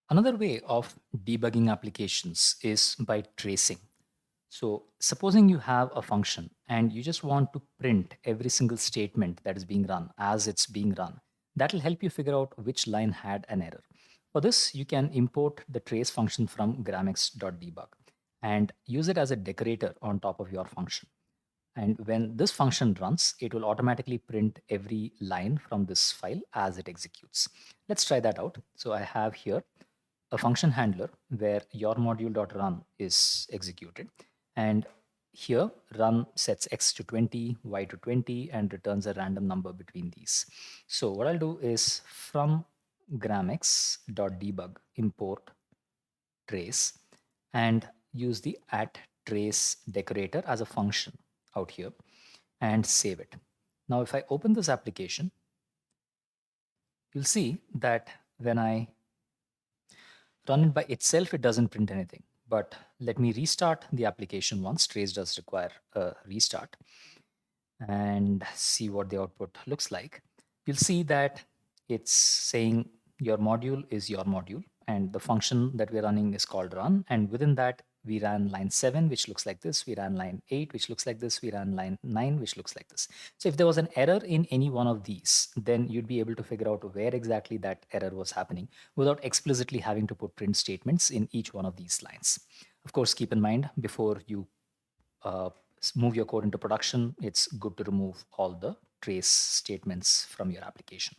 Another way of debugging applications is by tracing. So supposing you have a function and you just want to print every single statement that is being run as it's being run, that will help you figure out which line had an error. For this, you can import the trace function from gramex.debug and use it as a decorator on top of your function. And when this function runs, it will automatically print every line from this file as it executes. Let's try that out. So I have here a function handler where your module.run is executed. And here run sets x to 20, y to 20, and returns a random number between these. So what I'll do is from gramex.debug import trace and use the at trace decorator as a function out here and save it. Now, if I open this application, you'll see that when I run it by itself, it doesn't print anything. But let me restart the application once. Trace does require a restart and see what the output looks like. You'll see that it's saying your module is your module, and the function that we're running is called run. And within that, we ran line 7, which looks like this. We ran line 8, which looks like this. We ran line 9, which looks like this. So if there was an error in any one of these, then you'd be able to figure out where exactly that error was happening without explicitly having to put print statements in each one of these lines. Of course, keep in mind before you uh, move your code into production, it's good to remove all the trace statements from your application.